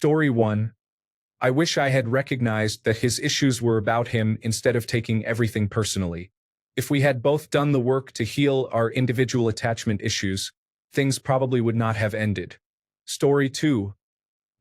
Story 1. I wish I had recognized that his issues were about him instead of taking everything personally. If we had both done the work to heal our individual attachment issues, things probably would not have ended. Story 2.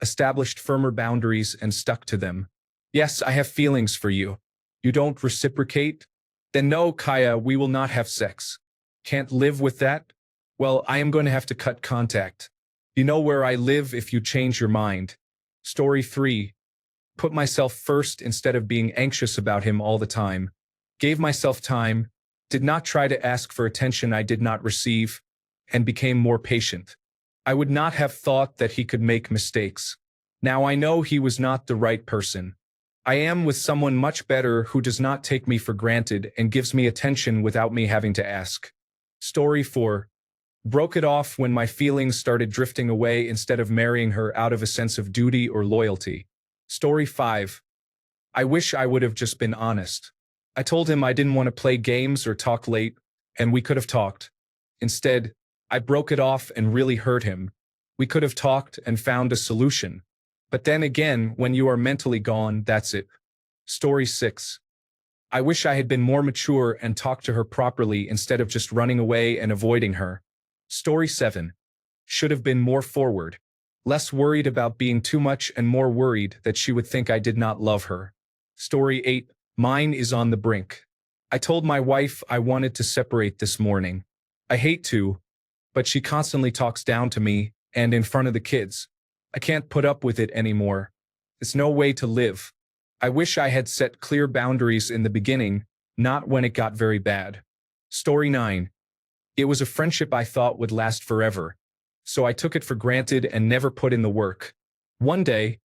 Established firmer boundaries and stuck to them. Yes, I have feelings for you. You don't reciprocate? Then no, Kaya, we will not have sex. Can't live with that? Well, I am going to have to cut contact. You know where I live if you change your mind. Story 3. Put myself first instead of being anxious about him all the time. Gave myself time, did not try to ask for attention I did not receive, and became more patient. I would not have thought that he could make mistakes. Now I know he was not the right person. I am with someone much better who does not take me for granted and gives me attention without me having to ask. Story 4. Broke it off when my feelings started drifting away instead of marrying her out of a sense of duty or loyalty. Story 5. I wish I would have just been honest. I told him I didn't want to play games or talk late, and we could have talked. Instead, I broke it off and really hurt him. We could have talked and found a solution. But then again, when you are mentally gone, that's it. Story 6. I wish I had been more mature and talked to her properly instead of just running away and avoiding her. Story 7. Should have been more forward. Less worried about being too much and more worried that she would think I did not love her. Story 8. Mine is on the brink. I told my wife I wanted to separate this morning. I hate to, but she constantly talks down to me and in front of the kids. I can't put up with it anymore. It's no way to live. I wish I had set clear boundaries in the beginning, not when it got very bad. Story 9. It was a friendship I thought would last forever, so I took it for granted and never put in the work. One day,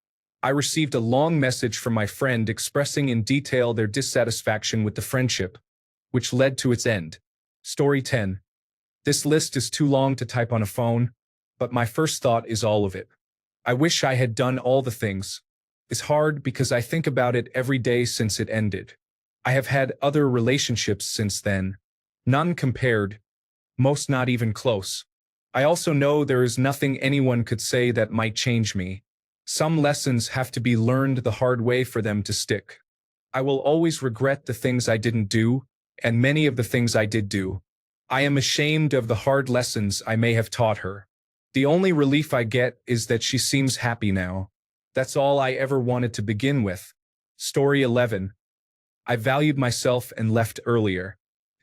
I received a long message from my friend expressing in detail their dissatisfaction with the friendship, which led to its end. Story 10. This list is too long to type on a phone, but my first thought is all of it. I wish I had done all the things. It's hard because I think about it every day since it ended. I have had other relationships since then. None compared. Most not even close. I also know there is nothing anyone could say that might change me. Some lessons have to be learned the hard way for them to stick. I will always regret the things I didn't do, and many of the things I did do. I am ashamed of the hard lessons I may have taught her. The only relief I get is that she seems happy now. That's all I ever wanted to begin with. Story 11. I valued myself and left earlier.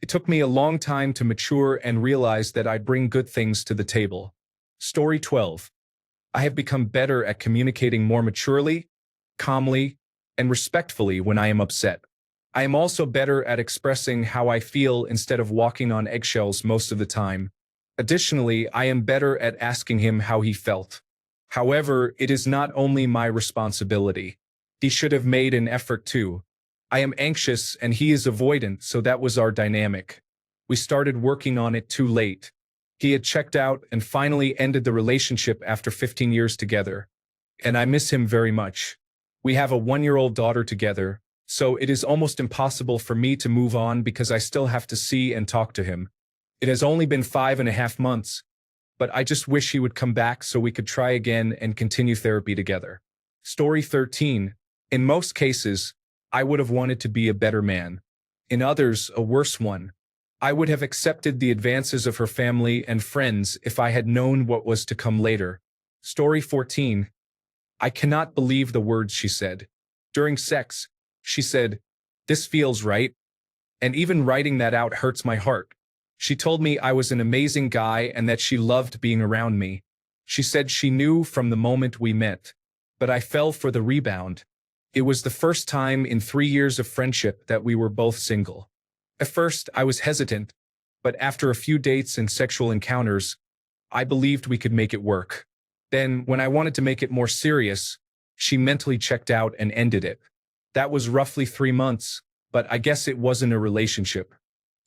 It took me a long time to mature and realize that I bring good things to the table. Story 12. I have become better at communicating more maturely, calmly, and respectfully when I am upset. I am also better at expressing how I feel instead of walking on eggshells most of the time. Additionally, I am better at asking him how he felt. However, it is not only my responsibility. He should have made an effort too. I am anxious and he is avoidant, so that was our dynamic. We started working on it too late. He had checked out and finally ended the relationship after 15 years together. And I miss him very much. We have a 1-year-old daughter together, so it is almost impossible for me to move on because I still have to see and talk to him. It has only been 5.5 months, but I just wish he would come back so we could try again and continue therapy together. Story 13. In most cases, I would have wanted to be a better man. In others, a worse one. I would have accepted the advances of her family and friends if I had known what was to come later. Story 14. I cannot believe the words she said. During sex, she said, "This feels right." And even writing that out hurts my heart. She told me I was an amazing guy and that she loved being around me. She said she knew from the moment we met. But I fell for the rebound. It was the first time in 3 years of friendship that we were both single. At first, I was hesitant, but after a few dates and sexual encounters, I believed we could make it work. Then, when I wanted to make it more serious, she mentally checked out and ended it. That was roughly 3 months, but I guess it wasn't a relationship.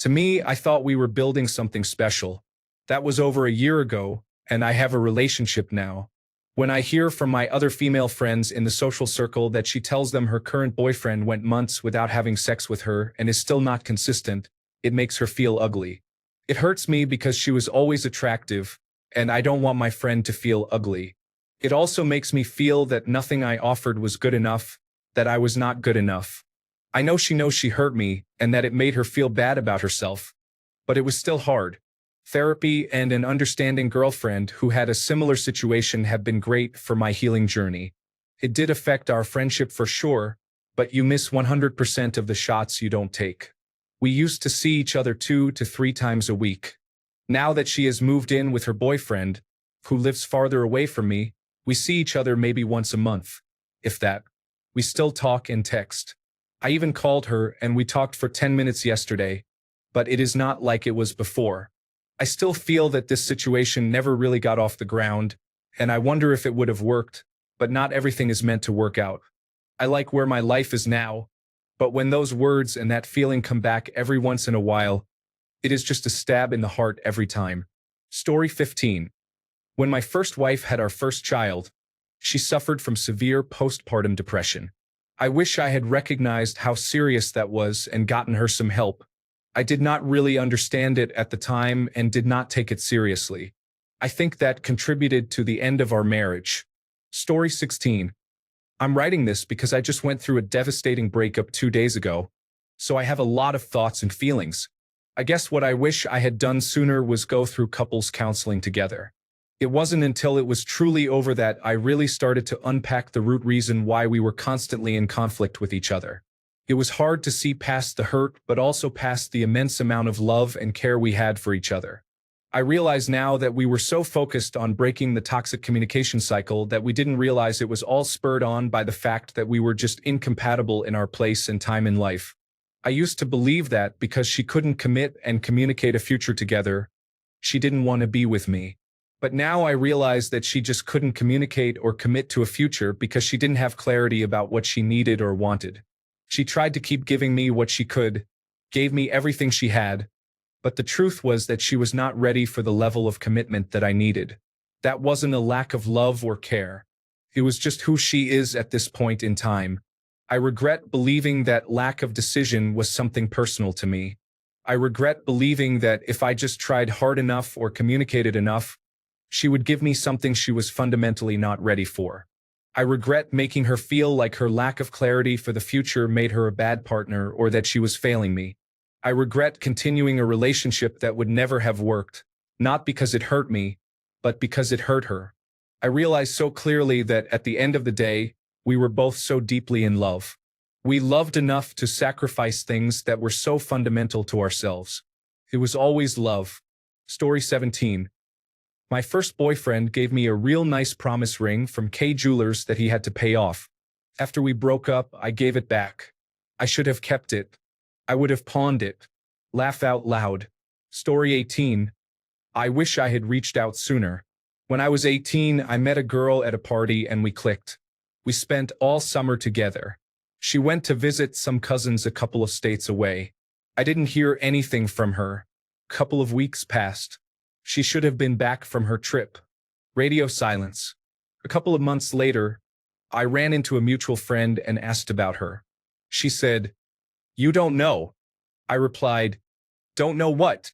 To me, I thought we were building something special. That was over a year ago, and I have a relationship now. When I hear from my other female friends in the social circle that she tells them her current boyfriend went months without having sex with her and is still not consistent, it makes her feel ugly. It hurts me because she was always attractive, and I don't want my friend to feel ugly. It also makes me feel that nothing I offered was good enough, that I was not good enough. I know she knows she hurt me and that it made her feel bad about herself, but it was still hard. Therapy and an understanding girlfriend who had a similar situation have been great for my healing journey. It did affect our friendship for sure, but you miss 100% of the shots you don't take. We used to see each other 2 to 3 times a week. Now that she has moved in with her boyfriend, who lives farther away from me, we see each other maybe once a month, if that. We still talk and text. I even called her and we talked for 10 minutes yesterday, but it is not like it was before. I still feel that this situation never really got off the ground, and I wonder if it would have worked, but not everything is meant to work out. I like where my life is now, but when those words and that feeling come back every once in a while, it is just a stab in the heart every time. Story 15. When my first wife had our first child, she suffered from severe postpartum depression. I wish I had recognized how serious that was and gotten her some help. I did not really understand it at the time and did not take it seriously. I think that contributed to the end of our marriage. Story 16. I'm writing this because I just went through a devastating breakup 2 days ago, so I have a lot of thoughts and feelings. I guess what I wish I had done sooner was go through couples counseling together. It wasn't until it was truly over that I really started to unpack the root reason why we were constantly in conflict with each other. It was hard to see past the hurt, but also past the immense amount of love and care we had for each other. I realize now that we were so focused on breaking the toxic communication cycle that we didn't realize it was all spurred on by the fact that we were just incompatible in our place and time in life. I used to believe that because she couldn't commit and communicate a future together, she didn't want to be with me. But now I realize that she just couldn't communicate or commit to a future because she didn't have clarity about what she needed or wanted. She tried to keep giving me what she could, gave me everything she had, but the truth was that she was not ready for the level of commitment that I needed. That wasn't a lack of love or care. It was just who she is at this point in time. I regret believing that lack of decision was something personal to me. I regret believing that if I just tried hard enough or communicated enough, she would give me something she was fundamentally not ready for. I regret making her feel like her lack of clarity for the future made her a bad partner or that she was failing me. I regret continuing a relationship that would never have worked, not because it hurt me, but because it hurt her. I realized so clearly that at the end of the day, we were both so deeply in love. We loved enough to sacrifice things that were so fundamental to ourselves. It was always love. Story 17. My first boyfriend gave me a real nice promise ring from K Jewelers that he had to pay off. After we broke up, I gave it back. I should have kept it. I would have pawned it. Laugh out loud. Story 18. I wish I had reached out sooner. When I was 18, I met a girl at a party and we clicked. We spent all summer together. She went to visit some cousins a couple of states away. I didn't hear anything from her. Couple of weeks passed. She should have been back from her trip. Radio silence. A couple of months later, I ran into a mutual friend and asked about her. She said, "You don't know." I replied, "Don't know what?"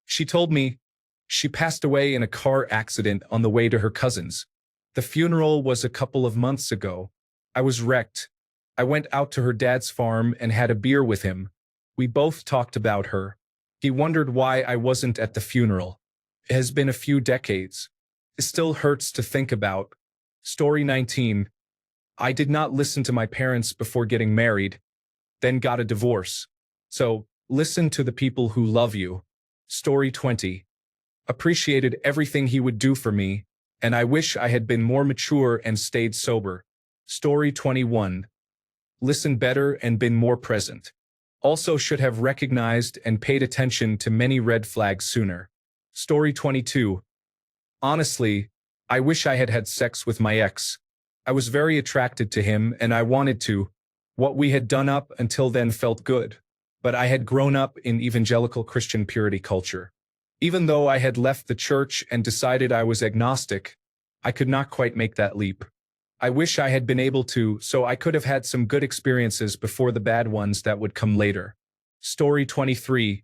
She told me she passed away in a car accident on the way to her cousin's. The funeral was a couple of months ago. I was wrecked. I went out to her dad's farm and had a beer with him. We both talked about her. He wondered why I wasn't at the funeral. It has been a few decades. It still hurts to think about. Story 19. I did not listen to my parents before getting married, then got a divorce. So, listen to the people who love you. Story 20. Appreciated everything he would do for me, and I wish I had been more mature and stayed sober. Story 21. Listen better and been more present. Also should have recognized and paid attention to many red flags sooner. Story 22. Honestly, I wish I had had sex with my ex. I was very attracted to him and I wanted to. What we had done up until then felt good. But I had grown up in evangelical Christian purity culture. Even though I had left the church and decided I was agnostic, I could not quite make that leap. I wish I had been able to, so I could have had some good experiences before the bad ones that would come later. Story 23.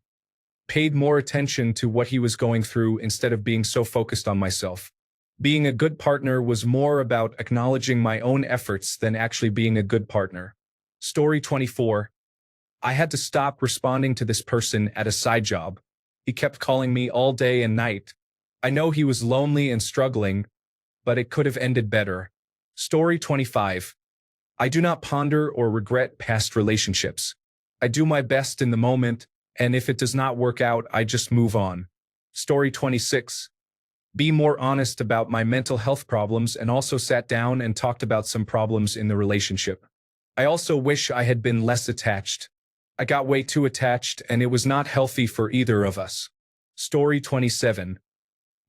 Paid more attention to what he was going through instead of being so focused on myself. Being a good partner was more about acknowledging my own efforts than actually being a good partner. Story 24. I had to stop responding to this person at a side job. He kept calling me all day and night. I know he was lonely and struggling, but it could have ended better. Story 25. I do not ponder or regret past relationships. I do my best in the moment, and if it does not work out, I just move on. Story 26. Be more honest about my mental health problems and also sat down and talked about some problems in the relationship. I also wish I had been less attached. I got way too attached and it was not healthy for either of us. Story 27.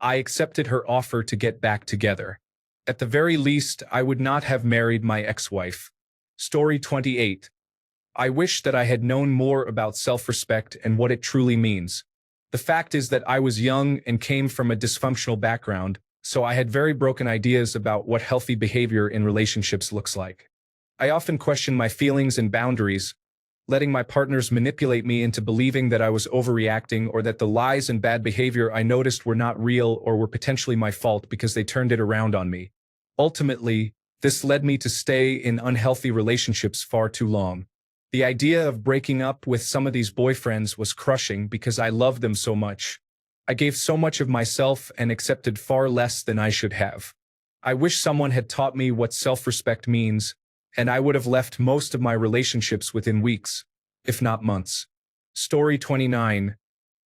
I accepted her offer to get back together. At the very least, I would not have married my ex-wife. Story 28. I wish that I had known more about self-respect and what it truly means. The fact is that I was young and came from a dysfunctional background, so I had very broken ideas about what healthy behavior in relationships looks like. I often questioned my feelings and boundaries, letting my partners manipulate me into believing that I was overreacting or that the lies and bad behavior I noticed were not real or were potentially my fault because they turned it around on me. Ultimately, this led me to stay in unhealthy relationships far too long. The idea of breaking up with some of these boyfriends was crushing because I loved them so much. I gave so much of myself and accepted far less than I should have. I wish someone had taught me what self-respect means, and I would have left most of my relationships within weeks, if not months. Story 29.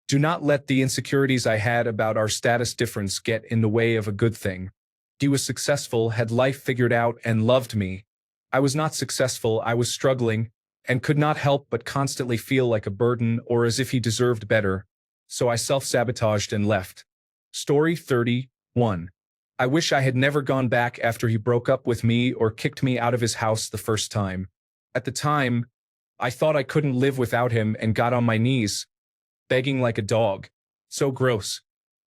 Do not let the insecurities I had about our status difference get in the way of a good thing. He was successful, had life figured out, and loved me. I was not successful, I was struggling, and could not help but constantly feel like a burden or as if he deserved better, so I self-sabotaged and left. Story 31. I wish I had never gone back after he broke up with me or kicked me out of his house the first time. At the time, I thought I couldn't live without him and got on my knees, begging like a dog. So gross.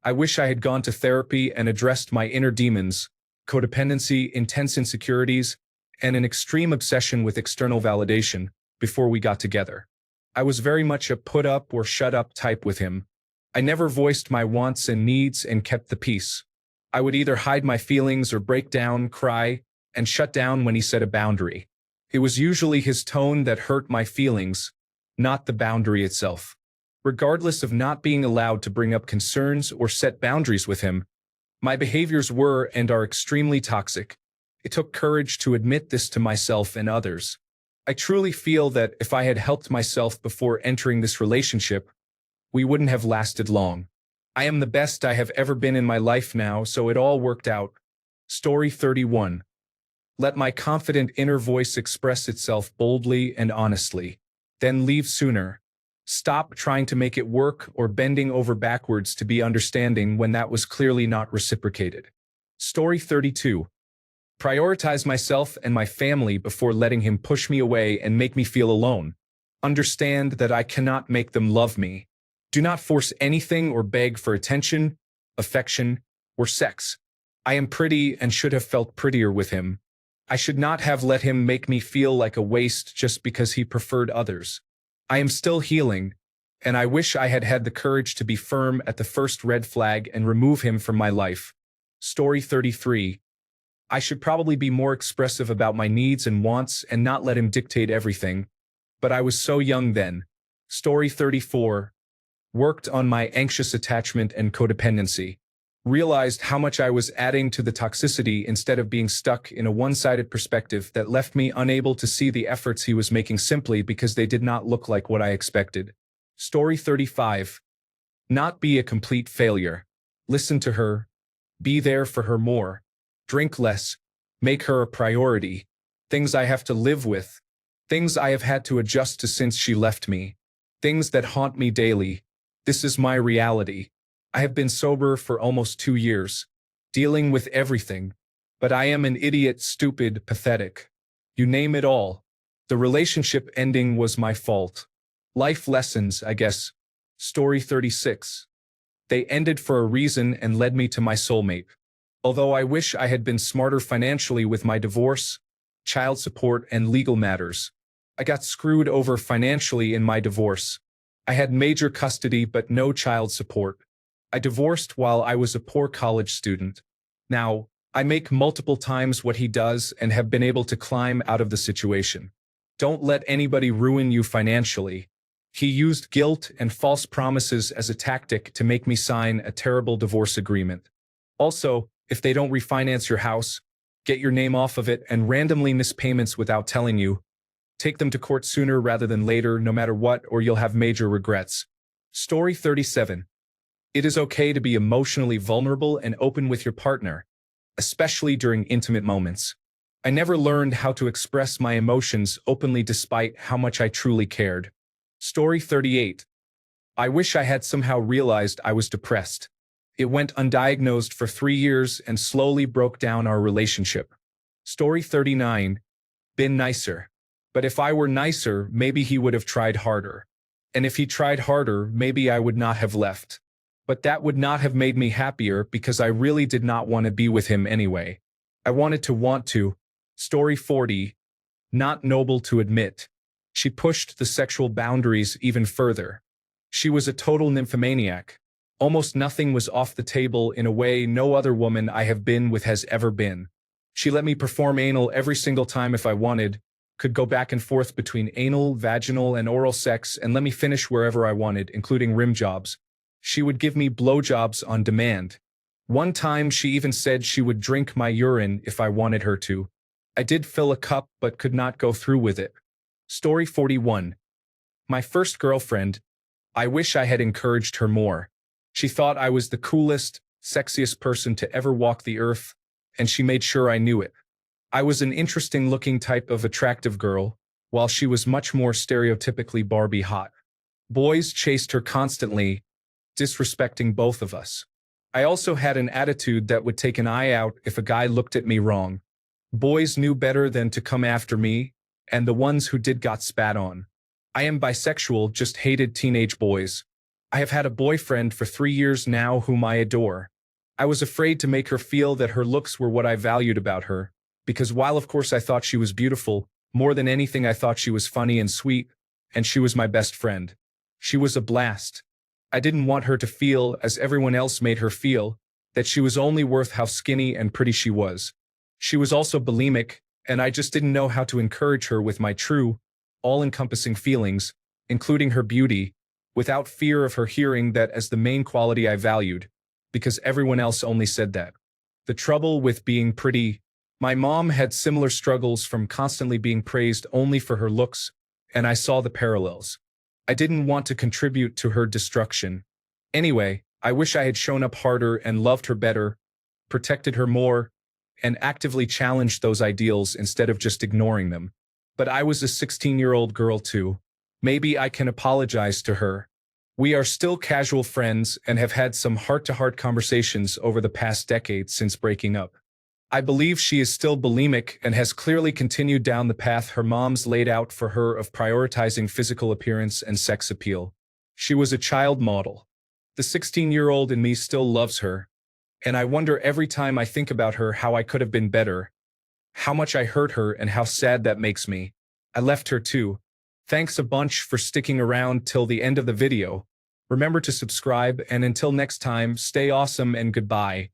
I wish I had gone to therapy and addressed my inner demons, codependency, intense insecurities, and an extreme obsession with external validation before we got together. I was very much a put up or shut up type with him. I never voiced my wants and needs and kept the peace. I would either hide my feelings or break down, cry, and shut down when he set a boundary. It was usually his tone that hurt my feelings, not the boundary itself. Regardless of not being allowed to bring up concerns or set boundaries with him, my behaviors were and are extremely toxic. It took courage to admit this to myself and others. I truly feel that if I had helped myself before entering this relationship, we wouldn't have lasted long. I am the best I have ever been in my life now, so it all worked out. Story 31. Let my confident inner voice express itself boldly and honestly. Then leave sooner. Stop trying to make it work or bending over backwards to be understanding when that was clearly not reciprocated. Story 32. Prioritize myself and my family before letting him push me away and make me feel alone. Understand that I cannot make them love me. Do not force anything or beg for attention, affection, or sex. I am pretty and should have felt prettier with him. I should not have let him make me feel like a waste just because he preferred others. I am still healing, and I wish I had had the courage to be firm at the first red flag and remove him from my life. Story 33. I should probably be more expressive about my needs and wants and not let him dictate everything, but I was so young then. Story 34. Worked on my anxious attachment and codependency. Realized how much I was adding to the toxicity instead of being stuck in a one-sided perspective that left me unable to see the efforts he was making simply because they did not look like what I expected. Story 35. Not be a complete failure. Listen to her. Be there for her more. Drink less. Make her a priority. Things I have to live with. Things I have had to adjust to since she left me. Things that haunt me daily. This is my reality. I have been sober for almost 2 years, dealing with everything, but I am an idiot, stupid, pathetic. You name it all. The relationship ending was my fault. Life lessons, I guess. Story 36. They ended for a reason and led me to my soulmate. Although I wish I had been smarter financially with my divorce, child support, and legal matters. I got screwed over financially in my divorce. I had major custody but no child support. I divorced while I was a poor college student. Now, I make multiple times what he does and have been able to climb out of the situation. Don't let anybody ruin you financially. He used guilt and false promises as a tactic to make me sign a terrible divorce agreement. Also, if they don't refinance your house, get your name off of it and randomly miss payments without telling you, take them to court sooner rather than later, no matter what, or you'll have major regrets. Story 37. It is okay to be emotionally vulnerable and open with your partner, especially during intimate moments. I never learned how to express my emotions openly despite how much I truly cared. Story 38. I wish I had somehow realized I was depressed. It went undiagnosed for 3 years and slowly broke down our relationship. Story 39. Been nicer. But if I were nicer, maybe he would have tried harder. And if he tried harder, maybe I would not have left. But that would not have made me happier because I really did not want to be with him anyway. I wanted to want to. Story 40. Not noble to admit. She pushed the sexual boundaries even further. She was a total nymphomaniac. Almost nothing was off the table in a way no other woman I have been with has ever been. She let me perform anal every single time if I wanted, could go back and forth between anal, vaginal, and oral sex and let me finish wherever I wanted, including rim jobs. She would give me blowjobs on demand. One time she even said she would drink my urine if I wanted her to. I did fill a cup but could not go through with it. Story 41. My first girlfriend. I wish I had encouraged her more. She thought I was the coolest, sexiest person to ever walk the earth, and she made sure I knew it. I was an interesting-looking type of attractive girl, while she was much more stereotypically Barbie hot. Boys chased her constantly, disrespecting both of us. I also had an attitude that would take an eye out if a guy looked at me wrong. Boys knew better than to come after me, and the ones who did got spat on. I am bisexual, just hated teenage boys. I have had a boyfriend for 3 years now whom I adore. I was afraid to make her feel that her looks were what I valued about her, because while of course I thought she was beautiful, more than anything I thought she was funny and sweet, and she was my best friend. She was a blast. I didn't want her to feel, as everyone else made her feel, that she was only worth how skinny and pretty she was. She was also bulimic, and I just didn't know how to encourage her with my true, all-encompassing feelings, including her beauty, without fear of her hearing that as the main quality I valued, because everyone else only said that. The trouble with being pretty. My mom had similar struggles from constantly being praised only for her looks, and I saw the parallels. I didn't want to contribute to her destruction. Anyway, I wish I had shown up harder and loved her better, protected her more, and actively challenged those ideals instead of just ignoring them. But I was a 16-year-old girl too. Maybe I can apologize to her. We are still casual friends and have had some heart-to-heart conversations over the past decade since breaking up. I believe she is still bulimic and has clearly continued down the path her mom's laid out for her of prioritizing physical appearance and sex appeal. She was a child model. The 16-year-old in me still loves her, and I wonder every time I think about her how I could have been better, how much I hurt her and how sad that makes me. I left her too. Thanks a bunch for sticking around till the end of the video. Remember to subscribe, and until next time, stay awesome and goodbye.